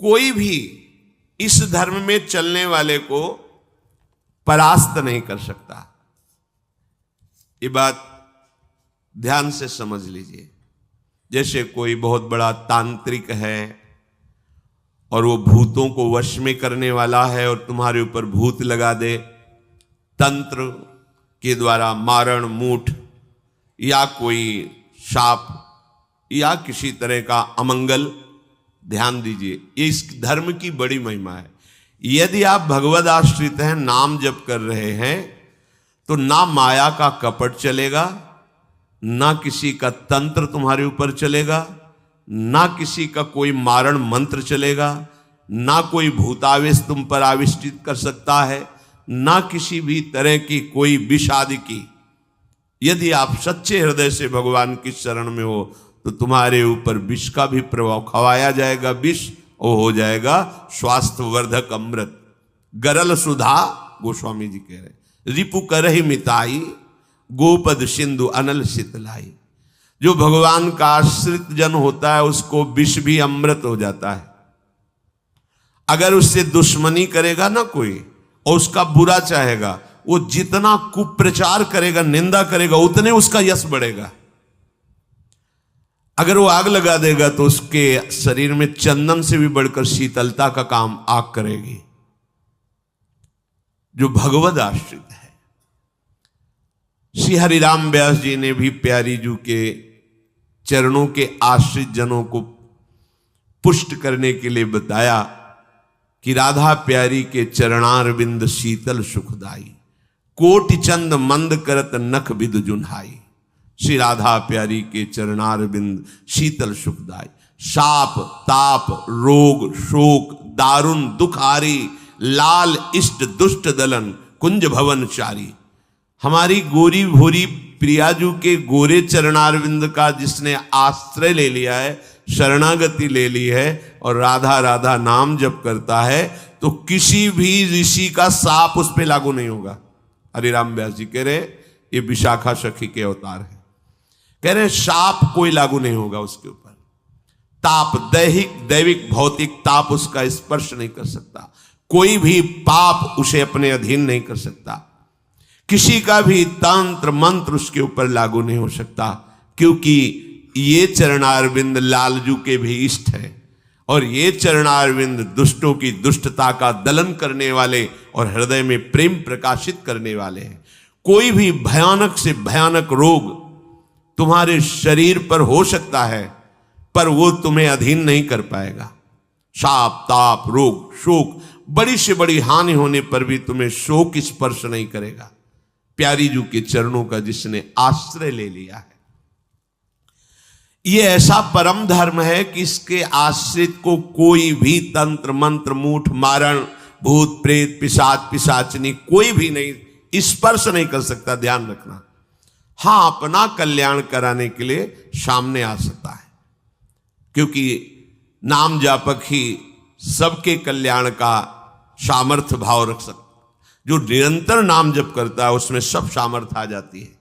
कोई भी इस धर्म में चलने वाले को परास्त नहीं कर सकता। ये बात ध्यान से समझ लीजिए। जैसे कोई बहुत बड़ा तांत्रिक है और वो भूतों को वश में करने वाला है और तुम्हारे ऊपर भूत लगा दे, तंत्र के द्वारा मारण मूठ या कोई शाप या किसी तरह का अमंगल, ध्यान दीजिए, ये इस धर्म की बड़ी महिमा है। यदि आप भगवद आश्रित हैं, नाम जप कर रहे हैं, तो ना माया का कपट चलेगा, ना किसी का तंत्र तुम्हारे ऊपर चलेगा, ना किसी का कोई मारण मंत्र चलेगा, ना कोई भूतावेश तुम पर आविष्टित कर सकता है, ना किसी भी तरह की कोई विष आदि की। यदि आप सच्चे हृदय से भगवान की शरण में हो तो तुम्हारे ऊपर विष का भी प्रभाव खवाया जाएगा, विष वो हो जाएगा स्वास्थ्य वर्धक अमृत। गरल सुधा, गोस्वामी जी कह रहे, रिपु करहि मिताई, गोपद सिंधु अनल शीतलाई। जो भगवान का आश्रित जन होता है उसको विष भी अमृत हो जाता है। अगर उससे दुश्मनी करेगा ना कोई और उसका बुरा चाहेगा, वो जितना कुप्रचार करेगा, निंदा करेगा, उतने उसका यश बढ़ेगा। अगर वो आग लगा देगा तो उसके शरीर में चंदन से भी बढ़कर शीतलता का काम आग करेगी। जो भगवद आश्रित है, श्री हरिराम व्यास जी ने भी प्यारी जू के चरणों के आश्रित जनों को पुष्ट करने के लिए बताया कि राधा प्यारी के चरणारविंद शीतल सुखदाई, कोटि चंद मंद करत नख बिद जुन्हाई। श्री राधा प्यारी के चरणारविंद शीतल सुखदाई। शाप ताप रोग शोक दारुण दुखारी, लाल इष्ट दुष्ट दलन कुंज भवन चारी। हमारी गोरी भोरी प्रियाजू के गोरे चरणारविंद का जिसने आश्रय ले लिया है, शरणागति ले ली है और राधा राधा नाम जप करता है, तो किसी भी ऋषि का साप उस पर लागू नहीं होगा। हरिराम व्यास जी कह रहे ये विशाखा सखी के अवतार है, कह रहे शाप कोई लागू नहीं होगा उसके ऊपर। ताप दैहिक दैविक भौतिक ताप उसका स्पर्श नहीं कर सकता। कोई भी पाप उसे अपने अधीन नहीं कर सकता। किसी का भी तंत्र मंत्र उसके ऊपर लागू नहीं हो सकता, क्योंकि ये चरणारविंद लालजू के भी इष्ट है और ये चरणारविंद दुष्टों की दुष्टता का दलन करने वाले और हृदय में प्रेम प्रकाशित करने वाले हैं। कोई भी भयानक से भयानक रोग तुम्हारे शरीर पर हो सकता है, पर वो तुम्हें अधीन नहीं कर पाएगा। शाप ताप रोग शोक, बड़ी से बड़ी हानि होने पर भी तुम्हें शोक स्पर्श नहीं करेगा। प्यारी जू के चरणों का जिसने आश्रय ले लिया है, ये ऐसा परम धर्म है कि इसके आश्रित को कोई भी तंत्र मंत्र मूठ मारण भूत प्रेत पिशाच पिशाचनी कोई भी नहीं स्पर्श नहीं कर सकता। ध्यान रखना। हाँ, अपना कल्याण कराने के लिए सामने आ सकता है, क्योंकि नाम जापक ही सबके कल्याण का सामर्थ्य भाव रख सकता। जो निरंतर नाम जप करता है उसमें सब सामर्थ्य आ जाती है।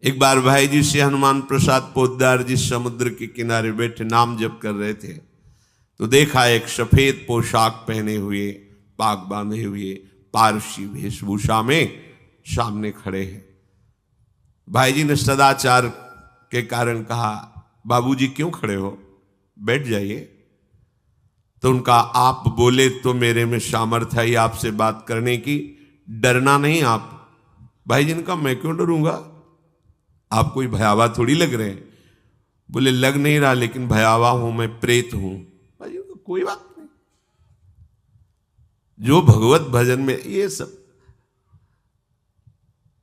एक बार भाई जी से हनुमान प्रसाद पोद्दार जी समुद्र के किनारे बैठे नाम जप कर रहे थे, तो देखा एक सफेद पोशाक पहने हुए पाग बांधे हुए पारसी वेशभूषा में सामने खड़े हैं। भाई जी ने सदाचार के कारण कहा, बाबूजी क्यों खड़े हो, बैठ जाइए। तो उनका आप बोले तो मेरे में सामर्थ्य है आपसे बात करने की, डरना नहीं आप। भाई जी ने कहा मैं क्यों डरूंगा, आप कोई भयावह थोड़ी लग रहे हैं। बोले लग नहीं रहा, लेकिन भयावह हूं, मैं प्रेत हूं। भाई जी तो कोई बात नहीं। जो भगवत भजन में ये सब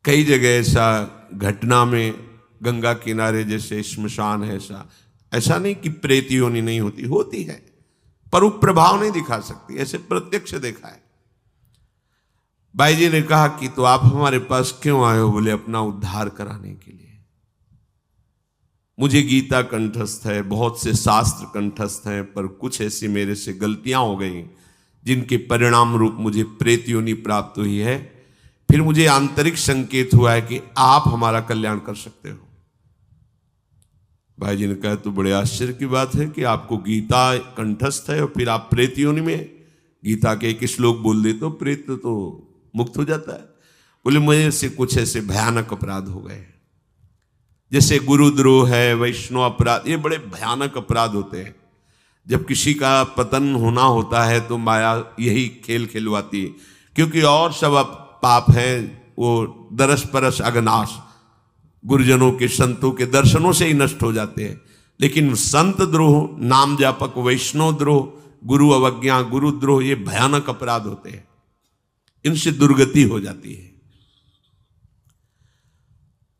कई जगह ऐसा घटना में, गंगा किनारे जैसे श्मशान है, ऐसा नहीं कि प्रेत योनि नहीं होती, होती है, पर वो प्रभाव नहीं दिखा सकती। ऐसे प्रत्यक्ष देखा है। भाई जी ने कहा कि तो आप हमारे पास क्यों आए हो? बोले अपना उद्धार कराने के लिए। मुझे गीता कंठस्थ है, बहुत से शास्त्र कंठस्थ हैं, पर कुछ ऐसी मेरे से गलतियां हो गई जिनके परिणाम रूप मुझे प्रेत योनि प्राप्त हुई है। फिर मुझे आंतरिक संकेत हुआ है कि आप हमारा कल्याण कर सकते हो। भाई जी ने कहा तो बड़े आश्चर्य की बात है कि आपको गीता कंठस्थ है और फिर आप प्रेत योनि में है। गीता के एक श्लोक बोल दे तो प्रेत तो मुक्त हो जाता है। बोले मुझे से कुछ ऐसे भयानक अपराध हो गए, जैसे गुरुद्रोह है, वैष्णव अपराध, ये बड़े भयानक अपराध होते हैं। जब किसी का पतन होना होता है तो माया यही खेल खिलवाती है, क्योंकि और सब पाप हैं वो दरस परस अगनाश, गुरुजनों के संतों के दर्शनों से ही नष्ट हो जाते हैं। लेकिन संत द्रोह, नाम जापक, वैष्णव द्रोह, गुरु अवज्ञा, गुरुद्रोह, ये भयानक अपराध होते हैं, इनसे दुर्गति हो जाती है।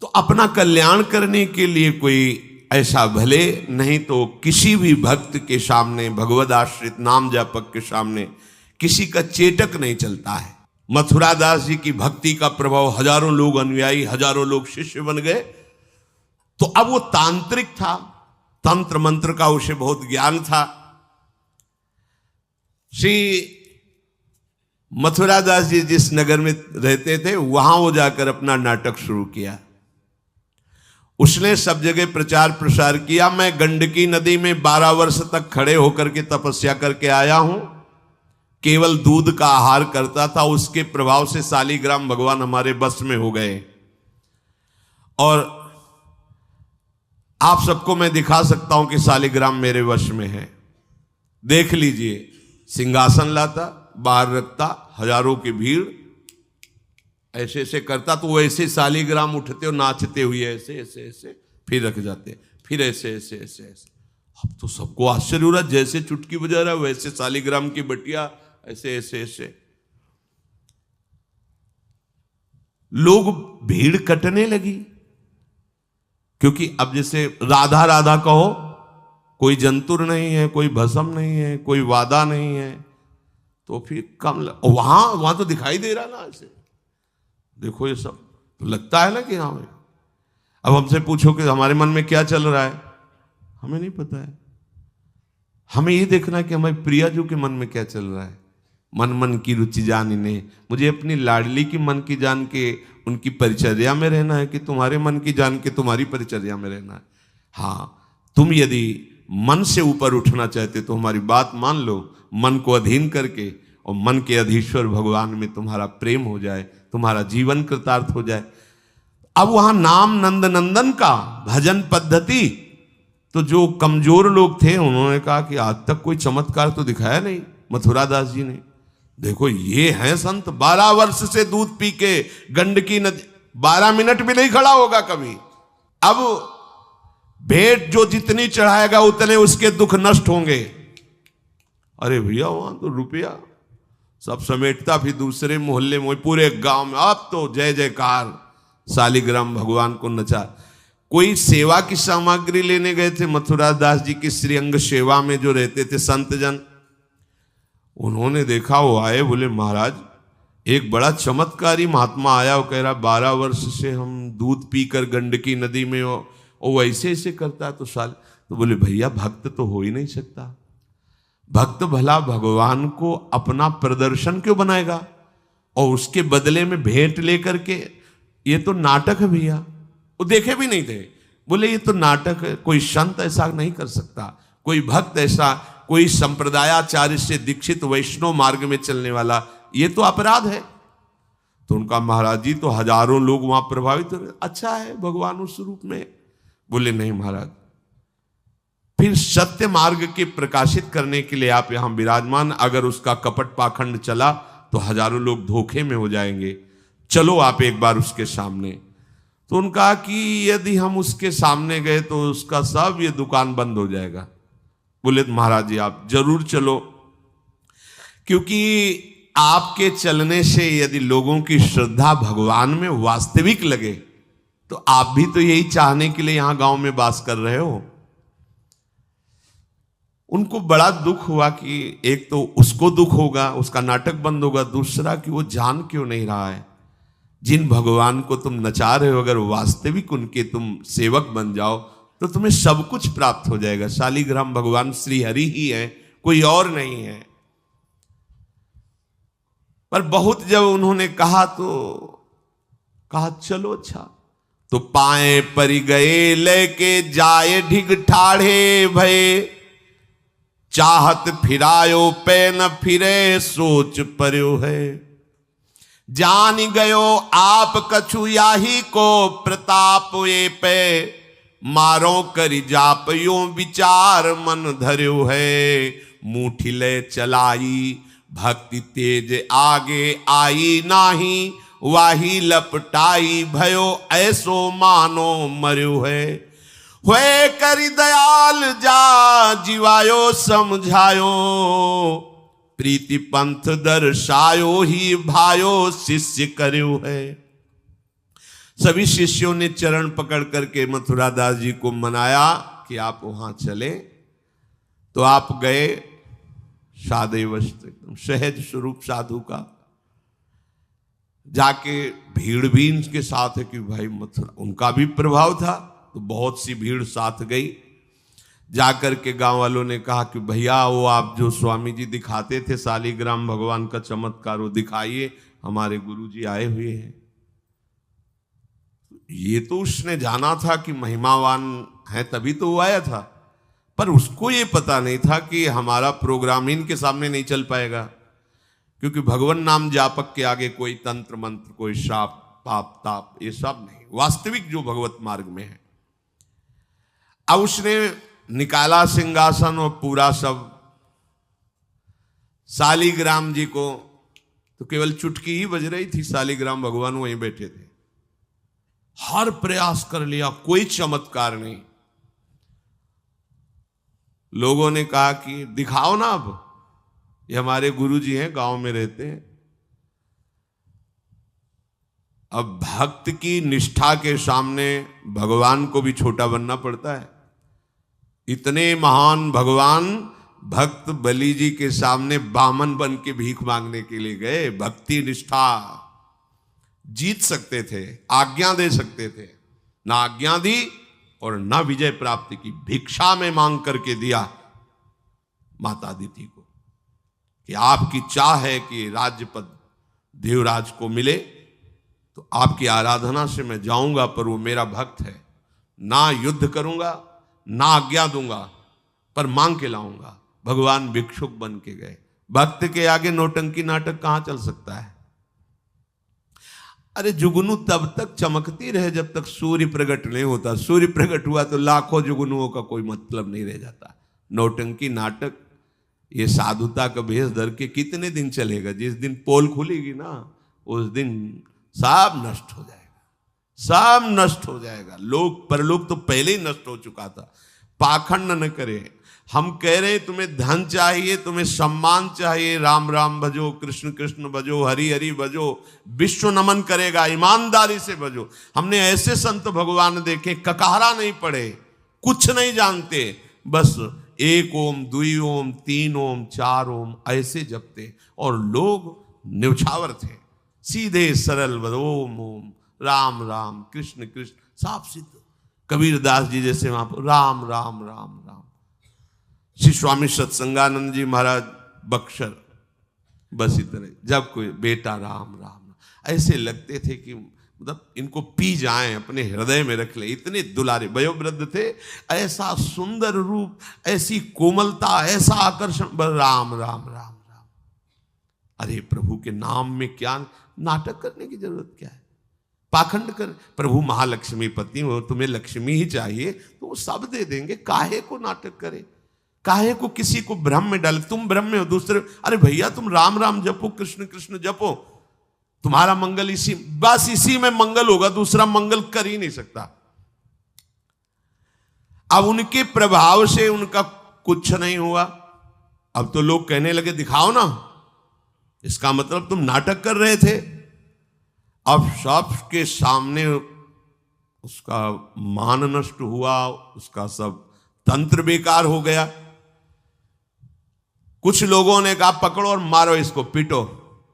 तो अपना कल्याण करने के लिए कोई ऐसा भले नहीं तो किसी भी भक्त के सामने, भगवद आश्रित नाम जापक के सामने किसी का चेटक नहीं चलता है। मथुरा दास जी की भक्ति का प्रभाव, हजारों लोग अनुयायी, हजारों लोग शिष्य बन गए। तो अब वो तांत्रिक था, तंत्र मंत्र का उसे बहुत ज्ञान था। श्री मथुरा दास जी जिस नगर में रहते थे वहां वो जाकर अपना नाटक शुरू किया। उसने सब जगह प्रचार प्रसार किया। मैं गंडकी नदी में 12 वर्ष तक खड़े होकर के तपस्या करके आया हूं, केवल दूध का आहार करता था। उसके प्रभाव से शालिग्राम भगवान हमारे बस में हो गए। और आप सबको मैं दिखा सकता हूं कि शालिग्राम मेरे वश में है, देख लीजिए। सिंहासन लाता, बाहर रखता, हजारों की भीड़, ऐसे ऐसे करता तो वो ऐसे शालिग्राम उठते और नाचते हुए ऐसे ऐसे ऐसे फिर रख जाते, फिर ऐसे ऐसे ऐसे ऐसे। अब तो सबको आश्चर्य हो रहा, जैसे चुटकी बजा रहा वैसे शालिग्राम की बटिया ऐसे ऐसे ऐसे। लोग, भीड़ कटने लगी, क्योंकि अब जैसे राधा राधा कहो, कोई जंतुर नहीं है, कोई भस्म नहीं है, कोई वादा नहीं है, तो फिर कम वहां तो दिखाई दे रहा ना ऐसे। देखो ये सब तो लगता है ना कि हाँ। अब हमसे पूछो कि हमारे मन में क्या चल रहा है, हमें नहीं पता है। हमें ये देखना है कि हमारे प्रियाजू के मन में क्या चल रहा है। मन मन की रुचि जानिने, मुझे अपनी लाडली की मन की जान के उनकी परिचर्या में रहना है कि तुम्हारे मन की जान के तुम्हारी परिचर्या में रहना है। हाँ, तुम यदि मन से ऊपर उठना चाहते तो हमारी बात मान लो, मन को अधीन करके, और मन के अधीश्वर भगवान में तुम्हारा प्रेम हो जाए, तुम्हारा जीवन कृतार्थ हो जाए। अब वहां नाम नंद नंदन का भजन पद्धति, तो जो कमजोर लोग थे उन्होंने कहा कि आज तक कोई चमत्कार तो दिखाया नहीं मथुरा दास जी ने। देखो ये हैं संत, 12 वर्ष से दूध पी के गंडकी नदी, 12 मिनट भी नहीं खड़ा होगा कभी। अब भेंट जो जितनी चढ़ाएगा उतने उसके दुख नष्ट होंगे। अरे भैया वहां तो रुपया सब समेटता, फिर दूसरे मोहल्ले में, पूरे गांव में अब तो जय जयकार, शालिग्राम भगवान को नचा। कोई सेवा की सामग्री लेने गए थे मथुरा दास जी की श्रीअंग सेवा में जो रहते थे संत जन, उन्होंने देखा, वो आए, बोले महाराज एक बड़ा चमत्कारी महात्मा आया, वो कह रहा 12 वर्ष से हम दूध पीकर गंडकी नदी में, वो ऐसे ऐसे करता है। तो बोले भैया भक्त तो हो ही नहीं सकता। भक्त भला भगवान को अपना प्रदर्शन क्यों बनाएगा, और उसके बदले में भेंट लेकर के, ये तो नाटक है भैया। वो देखे भी नहीं थे, बोले ये तो नाटक है, कोई संत ऐसा नहीं कर सकता, कोई भक्त ऐसा, कोई संप्रदायाचार्य से दीक्षित वैष्णव मार्ग में चलने वाला, ये तो अपराध है। तो उनका महाराज जी तो हजारों लोग वहां प्रभावित हो रहे, अच्छा है भगवान उस रूप में। बोले नहीं महाराज, फिर सत्य मार्ग के प्रकाशित करने के लिए आप यहां विराजमान, अगर उसका कपट पाखंड चला तो हजारों लोग धोखे में हो जाएंगे, चलो आप एक बार उसके सामने। तो उनका कि यदि हम उसके सामने गए तो उसका सब ये दुकान बंद हो जाएगा। बोले महाराज जी आप जरूर चलो, क्योंकि आपके चलने से यदि लोगों की श्रद्धा भगवान में वास्तविक लगे तो आप भी तो यही चाहने के लिए यहां गांव में वास कर रहे हो। उनको बड़ा दुख हुआ कि एक तो उसको दुख होगा, उसका नाटक बंद होगा, दूसरा कि वो जान क्यों नहीं रहा है जिन भगवान को तुम नचा रहे हो, अगर वास्तविक उनके तुम सेवक बन जाओ तो तुम्हें सब कुछ प्राप्त हो जाएगा। शालिग्राम भगवान श्री हरि ही है, कोई और नहीं है। पर बहुत जब उन्होंने कहा तो कहा चलो अच्छा, तो पाए परि गए लेके जाए ढिग ठाढ़े भये, चाहत फिरायो पे न फिरे सोच पर्यो है। जान गयो आप कछु याही को प्रताप ये पे, मारो करि जाप यो विचार मन धर्यो है। मुठी ले चलाई भक्ति तेज आगे आई नाही, वाही लपटाई भयो ऐसो मानो मर्यो है। हुए करि दयाल जा जीवायो समझायो, प्रीति पंथ दर्शायो ही भायो शिष्य कर्यो है। सभी शिष्यों ने चरण पकड़ करके मथुरा दास जी को मनाया कि आप वहां चले। तो आप गए सादेवस्त्र एकदम सहज स्वरूप साधु का, जाके भीड़ भी इनके साथ है कि भाई मथुरा, उनका भी प्रभाव था तो बहुत सी भीड़ साथ गई। जाकर के गांव वालों ने कहा कि भैया वो आप जो स्वामी जी दिखाते थे शालिग्राम भगवान का चमत्कार वो दिखाइए, हमारे गुरुजी आए हुए हैं। ये तो उसने जाना था कि महिमावान है तभी तो वो आया था, पर उसको ये पता नहीं था कि हमारा प्रोग्राम इनके सामने नहीं चल पाएगा, क्योंकि भगवान नाम जापक के आगे कोई तंत्र मंत्र, कोई शाप पाप ताप ये सब नहीं, वास्तविक जो भगवत मार्ग में है। अब उसने निकाला सिंहासन और पूरा सब, शालिग्राम जी को तो केवल चुटकी ही बज रही थी, शालिग्राम भगवान वहीं बैठे थे। हर प्रयास कर लिया, कोई चमत्कार नहीं। लोगों ने कहा कि दिखाओ ना, अब ये हमारे गुरुजी हैं, गांव में रहते हैं। अब भक्त की निष्ठा के सामने भगवान को भी छोटा बनना पड़ता है। इतने महान भगवान भक्त बलि जी के सामने बामन बन के भीख मांगने के लिए गए। भक्ति निष्ठा जीत सकते थे, आज्ञा दे सकते थे, ना आज्ञा दी और ना विजय प्राप्ति की, भिक्षा में मांग करके दिया माता अदिति को कि आपकी चाह है कि राज्य पद देवराज को मिले, तो आपकी आराधना से मैं जाऊंगा, पर वो मेरा भक्त है, ना युद्ध करूंगा ना आज्ञा दूंगा, पर मांग के लाऊंगा। भगवान भिक्षुक बन के गए। भक्त के आगे नौटंकी नाटक कहां चल सकता है? अरे जुगनू तब तक चमकती रहे जब तक सूर्य प्रकट नहीं होता। सूर्य प्रकट हुआ तो लाखों जुगनुओं का कोई मतलब नहीं रह जाता। नौटंकी नाटक, ये साधुता का भेष धर के कितने दिन चलेगा? जिस दिन पोल खुलेगी ना, उस दिन सब नष्ट हो जाएगा, सब नष्ट हो जाएगा। लोग परलोक तो पहले ही नष्ट हो चुका था। पाखंड न करे। हम कह रहे तुम्हें धन चाहिए, तुम्हें सम्मान चाहिए, राम राम भजो, कृष्ण कृष्ण भजो, हरि हरि भजो, विश्व नमन करेगा, ईमानदारी से भजो। हमने ऐसे संत भगवान देखे, ककारा नहीं पड़े, कुछ नहीं जानते, बस एक ओम, दुई ओम, तीन ओम, चार ओम ऐसे जपते, और लोग न्यौछावर थे, सीधे सरल ओम ओम, राम राम, कृष्ण कृष्ण, साफ सिद्ध। कबीर दास जी जैसे वहां पर राम राम राम राम। श्री स्वामी सत्संगानंद जी महाराज बक्सर, बस इतने। जब कोई बेटा राम राम, ऐसे लगते थे कि मतलब इनको पी जाएं, अपने हृदय में रख ले। इतने दुलारे वयोवृद्ध थे, ऐसा सुंदर रूप, ऐसी कोमलता, ऐसा आकर्षण, राम राम राम राम। अरे प्रभु के नाम में क्या नाटक करने की जरूरत क्या है? पाखंड कर। प्रभु महालक्ष्मी पति हो, तुम्हें लक्ष्मी ही चाहिए तो वो सब दे देंगे। काहे को नाटक करे? काहे को किसी को भ्रम में डाले? तुम भ्रम में हो, दूसरे, अरे भैया तुम राम राम जपो, कृष्ण कृष्ण जपो, तुम्हारा मंगल इसी, बस इसी में मंगल होगा, दूसरा मंगल कर ही नहीं सकता। अब उनके प्रभाव से उनका कुछ नहीं हुआ। अब तो लोग कहने लगे दिखाओ ना, इसका मतलब तुम नाटक कर रहे थे। अब सबके सामने उसका मान नष्ट हुआ, उसका सब तंत्र बेकार हो गया। कुछ लोगों ने कहा पकड़ो और मारो इसको, पीटो,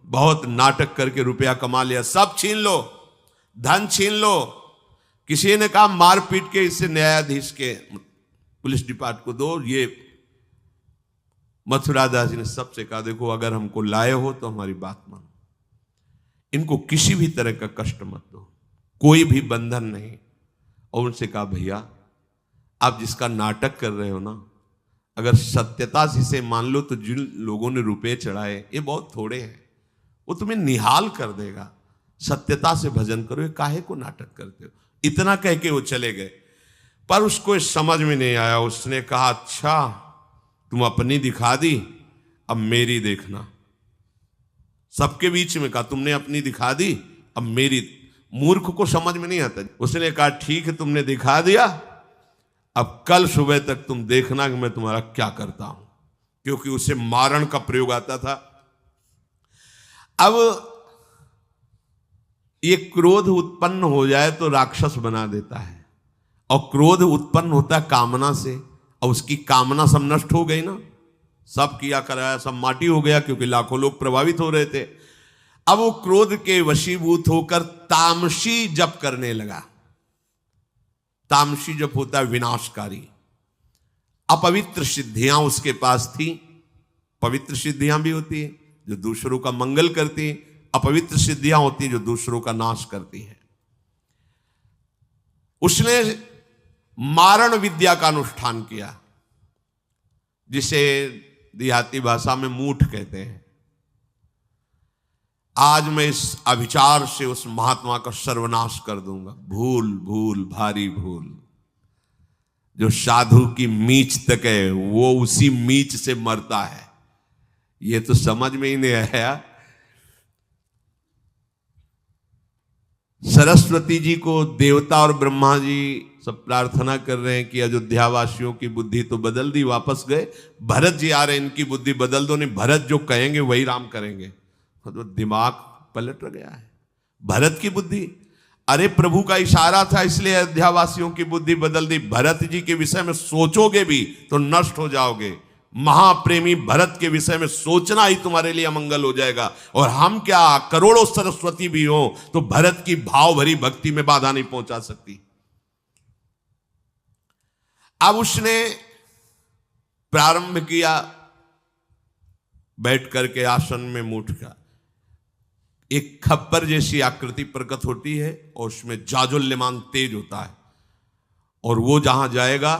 बहुत नाटक करके रुपया कमा लिया, सब छीन लो, धन छीन लो। किसी ने कहा मार पीट के इससे न्यायाधीश के पुलिस डिपार्टमेंट को दो। ये मथुरा दास जी ने सबसे कहा देखो अगर हमको लाए हो तो हमारी बात मानो, इनको किसी भी तरह का कष्ट मत दो, कोई भी बंधन नहीं, और उनसे कहा, भैया आप जिसका नाटक कर रहे हो ना, अगर सत्यता से इसे मान लो तो जिन लोगों ने रुपए चढ़ाए ये बहुत थोड़े हैं, वो तुम्हें निहाल कर देगा। सत्यता से भजन करो, ये काहे को नाटक करते हो। इतना कह के वो चले गए, पर उसको समझ में नहीं आया। उसने कहा, अच्छा तुम अपनी दिखा दी, अब मेरी देखना। सबके बीच में कहा, तुमने अपनी दिखा दी, अब मेरी। मूर्ख को समझ में नहीं आता। उसने कहा, ठीक है तुमने दिखा दिया, अब कल सुबह तक तुम देखना कि मैं तुम्हारा क्या करता हूं। क्योंकि उसे मारण का प्रयोग आता था। अब ये क्रोध उत्पन्न हो जाए तो राक्षस बना देता है, और क्रोध उत्पन्न होता है कामना से, और उसकी कामना सब नष्ट हो गई ना, सब किया कराया सब माटी हो गया, क्योंकि लाखों लोग प्रभावित हो रहे थे। अब वो क्रोध के वशीभूत होकर तामसी जप करने लगा। तामसी जप होता है विनाशकारी। अपवित्र सिद्धियां उसके पास थी। पवित्र सिद्धियां भी होती है जो दूसरों का मंगल करती हैं, अपवित्र सिद्धियां होती हैं जो दूसरों का नाश करती हैं। उसने मारण विद्या का अनुष्ठान किया, जिसे देहाती भाषा में मूठ कहते हैं। आज मैं इस अभिचार से उस महात्मा का सर्वनाश कर दूंगा। भूल भूल भारी भूल। जो साधु की मीच तक है वो उसी मीच से मरता है, ये तो समझ में ही नहीं आया। सरस्वती जी को देवता और ब्रह्मा जी सब प्रार्थना कर रहे हैं कि अयोध्या वासियों की बुद्धि तो बदल दी, वापस गए। भरत जी आ रहे हैं, इनकी बुद्धि बदल दो, नहीं भरत जो कहेंगे वही राम करेंगे। तो दिमाग पलट गया है भरत की बुद्धि। अरे प्रभु का इशारा था, इसलिए अयोध्या वासियों की बुद्धि बदल दी। भरत जी के विषय में सोचोगे भी तो नष्ट हो जाओगे। महाप्रेमी भरत के विषय में सोचना ही तुम्हारे लिए अमंगल हो जाएगा। और हम क्या, करोड़ों सरस्वती भी हो तो भरत की भाव भरी भक्ति में बाधा नहीं पहुंचा सकती। अब उसने प्रारंभ किया बैठ करके आसन में मूठ का। एक खप्पर जैसी आकृति प्रकट होती है और उसमें जाजुल्यमान तेज होता है, और वो जहां जाएगा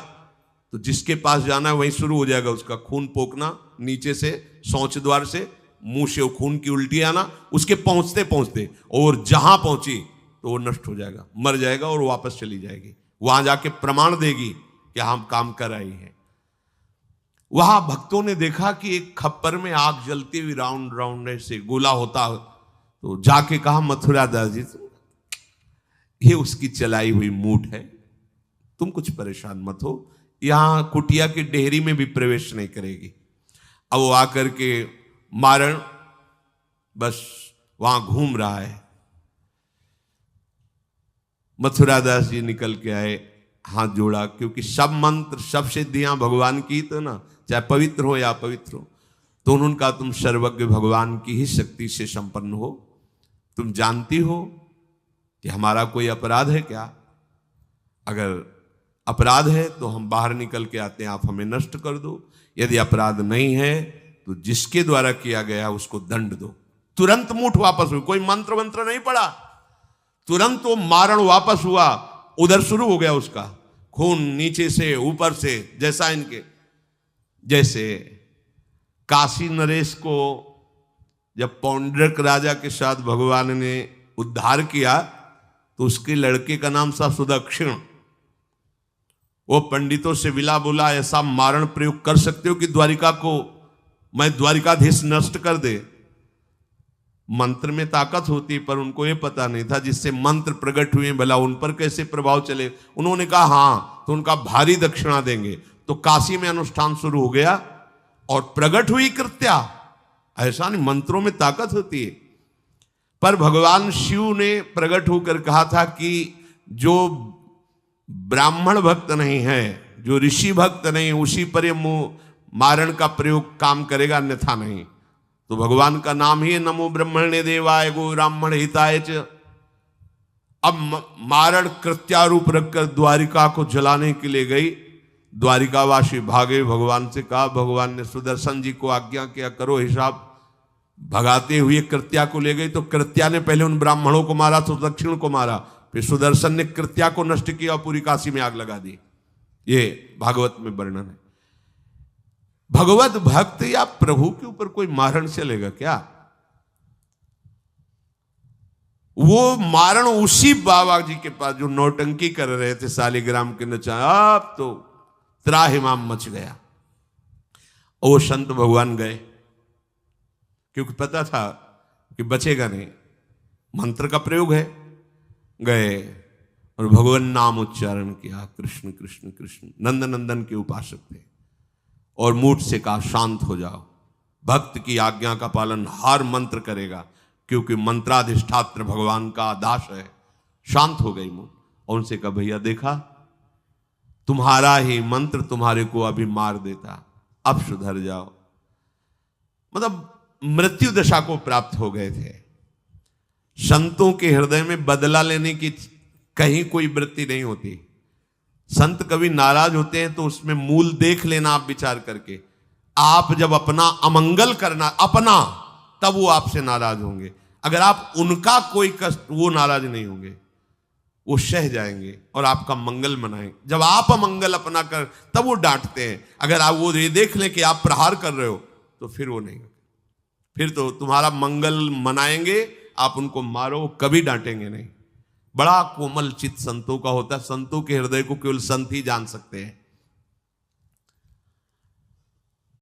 तो जिसके पास जाना है वहीं शुरू हो जाएगा उसका खून पोकना, नीचे से शौच द्वार से मुंह से वो खून की उल्टी आना, उसके पहुंचते पहुंचते, और जहां पहुंची तो वो नष्ट हो जाएगा, मर जाएगा और वापस चली जाएगी। वहां जाके प्रमाण देगी कि हम काम कर रही हैं। वहां भक्तों ने देखा कि एक खप्पर में आग जलती हुई राउंड राउंड से गोला होता, तो जाके कहा मथुरा दास जी ये उसकी चलाई हुई मूठ है, तुम कुछ परेशान मत हो, यहां कुटिया की डेहरी में भी प्रवेश नहीं करेगी। अब वो आकर के मारण बस वहां घूम रहा है। मथुरा दास जी निकल के आए, हाथ जोड़ा, क्योंकि सब मंत्र सब सिद्धियां भगवान की, तो ना चाहे पवित्र हो या अपवित्र हो, तो उन्होंने कहा तुम सर्वज्ञ भगवान की ही शक्ति से संपन्न हो, तुम जानती हो कि हमारा कोई अपराध है क्या? अगर अपराध है तो हम बाहर निकल के आते हैं, आप हमें नष्ट कर दो। यदि अपराध नहीं है तो जिसके द्वारा किया गया उसको दंड दो। तुरंत मूठ वापस हुई, कोई मंत्र मंत्र नहीं पड़ा, तुरंत वो मारण वापस हुआ। उधर शुरू हो गया उसका खून, नीचे से ऊपर से, जैसा इनके जैसे काशी नरेश को जब पौंड्रक राजा के साथ भगवान ने उद्धार किया तो उसके लड़के का नाम था सुदक्षिण। वो पंडितों से विला बोला ऐसा मारण प्रयोग कर सकते हो कि द्वारिका को मैं द्वारिकाधीश नष्ट कर दे। मंत्र में ताकत होती, पर उनको ये पता नहीं था जिससे मंत्र प्रकट हुए भला उन पर कैसे प्रभाव चले। उन्होंने कहा हाँ, तो उनका भारी दक्षिणा देंगे। तो काशी में अनुष्ठान शुरू हो गया और प्रकट हुई कृत्या। ऐसा नहीं, मंत्रों में ताकत होती है। पर भगवान शिव ने प्रकट होकर कहा था कि जो ब्राह्मण भक्त नहीं है, जो ऋषि भक्त नहीं, उसी पर ये मारण का प्रयोग काम करेगा, अन्यथा नहीं। तो भगवान का नाम ही नमो ब्रह्मण्य देवाय गो ब्राह्मण हिताय च। अब मारण कृत्यारूप रखकर द्वारिका को जलाने के लिए गई। द्वारिकावासी भागे, भगवान से कहा, भगवान ने सुदर्शन जी को आज्ञा किया करो हिसाब। भगाते हुए कृत्या को ले गई, तो कृत्या ने पहले उन ब्राह्मणों को मारा, तो दक्षिण को मारा। फिर सुदर्शन ने कृत्या को नष्ट किया और पूरी काशी में आग लगा दी। ये भागवत में वर्णन है। भगवत भक्त या प्रभु के ऊपर कोई मारण चलेगा क्या? वो मारण उसी बाबा जी के पास जो नौटंकी कर रहे थे शालिग्राम के नचा, अब तो त्राहिमाम मच गया। और वो संत भगवान गए, क्योंकि पता था कि बचेगा नहीं, मंत्र का प्रयोग है। गए और भगवान नाम उच्चारण किया, कृष्ण कृष्ण कृष्ण। नंद नंदन के उपासक थे और मूठ से कहा शांत हो जाओ, भक्त की आज्ञा का पालन हर मंत्र करेगा, क्योंकि मंत्राधिष्ठात्र भगवान का दास है। शांत हो गई मूठ और उनसे कहा भैया देखा, तुम्हारा ही मंत्र तुम्हारे को अभी मार देता, अब सुधर जाओ। मतलब मृत्यु दशा को प्राप्त हो गए थे। संतों के हृदय में बदला लेने की कहीं कोई वृत्ति नहीं होती। संत कभी नाराज होते हैं तो उसमें मूल देख लेना आप विचार करके। आप जब अपना अमंगल करना अपना, तब वो आपसे नाराज होंगे। अगर आप उनका कोई कष्ट, वो नाराज नहीं होंगे, वो सह जाएंगे और आपका मंगल मनाएंगे। जब आप अमंगल अपना कर, तब वो डांटते हैं। अगर आप वो ये देख लें कि आप प्रहार कर रहे हो, तो फिर वो नहीं, फिर तो तुम्हारा मंगल मनाएंगे, आप उनको मारो, कभी डांटेंगे नहीं। बड़ा कोमल चित्त संतों का होता है। संतों के हृदय को केवल संत ही जान सकते हैं।